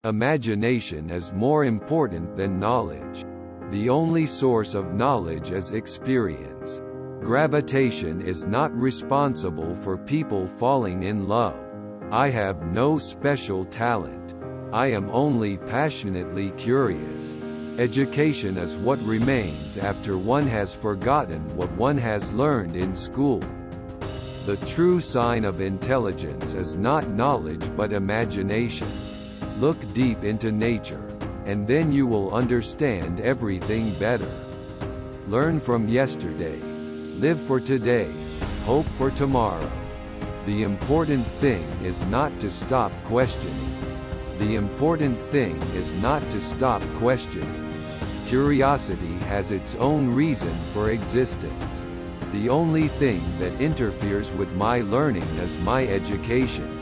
Imagination is more important than knowledge. The only source of knowledge is experience. Gravitation is not responsible for people falling in love. I have no special talent. I am only passionately curious. Education is what remains after one has forgotten what one has learned in school. The true sign of intelligence is not knowledge but imagination. Look deep into nature, and then you will understand everything better. Learn from yesterday. Live for today. Hope for tomorrow. The important thing is not to stop questioning. The important thing is not to stop questioning. Curiosity has its own reason for existence. The only thing that interferes with my learning is my education.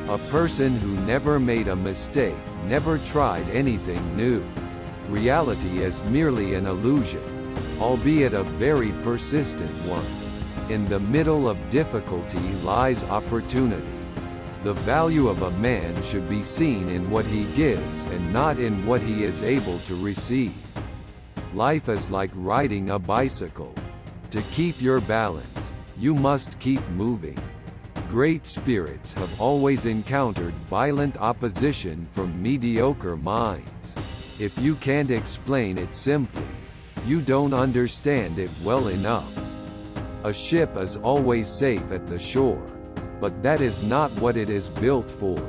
A person who never made a mistake never tried anything new. Reality is merely an illusion, albeit a very persistent one. In the middle of difficulty lies opportunity. The value of a man should be seen in what he gives and not in what he is able to receive. Life is like riding a bicycle. To keep your balance, you must keep moving. Great spirits have always encountered violent opposition from mediocre minds. If you can't explain it simply, you don't understand it well enough. A ship is always safe at the shore, but that is not what it is built for.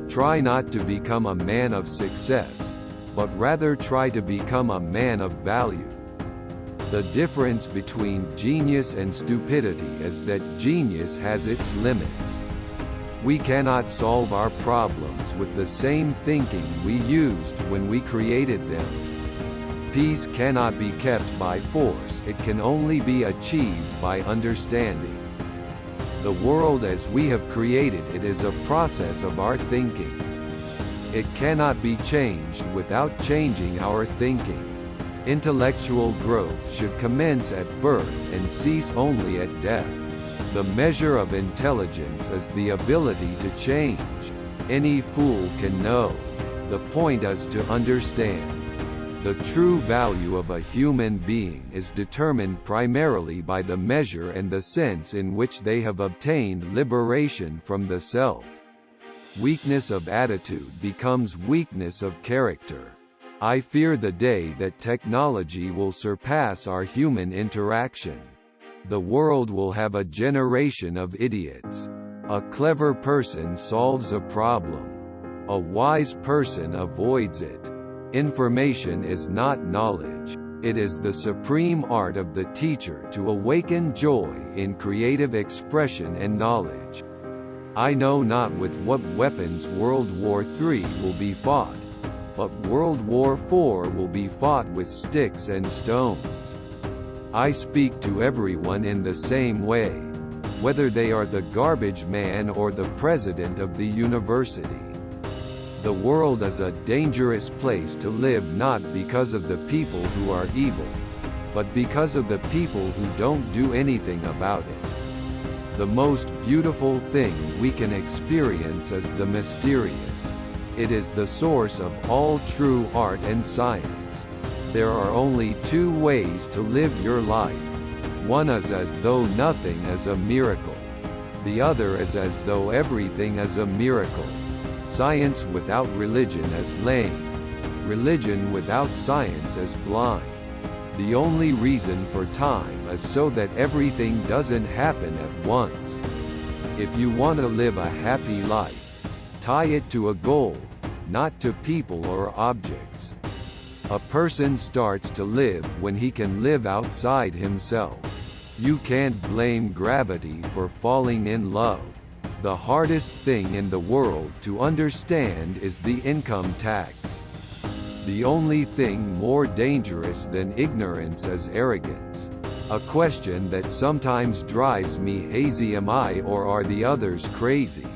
Try not to become a man of success, but rather try to become a man of value. The difference between genius and stupidity is that genius has its limits. We cannot solve our problems with the same thinking we used when we created them. Peace cannot be kept by force, it can only be achieved by understanding. The world as we have created it is a process of our thinking. It cannot be changed without changing our thinking. Intellectual growth should commence at birth and cease only at death. The measure of intelligence is the ability to change. Any fool can know. The point is to understand. The true value of a human being is determined primarily by the measure and the sense in which they have obtained liberation from the self. Weakness of attitude becomes weakness of character. I fear the day that technology will surpass our human interaction. The world will have a generation of idiots. A clever person solves a problem. A wise person avoids it. Information is not knowledge. It is the supreme art of the teacher to awaken joy in creative expression and knowledge. I know not with what weapons World War III will be fought, but World War IV will be fought with sticks and stones. I speak to everyone in the same way, whether they are the garbage man or the president of the university. The world is a dangerous place to live not because of the people who are evil, but because of the people who don't do anything about it. The most beautiful thing we can experience is the mysterious. It is the source of all true art and science. There are only two ways to live your life. One is as though nothing is a miracle. The other is as though everything is a miracle. Science without religion is lame. Religion without science is blind. The only reason for time is so that everything doesn't happen at once. If you want to live a happy life, tie it to a goal, not to people or objects. A person starts to live when he can live outside himself. You can't blame gravity for falling in love. The hardest thing in the world to understand is the income tax. The only thing more dangerous than ignorance is arrogance. A question that sometimes drives me hazy: am I or are the others crazy?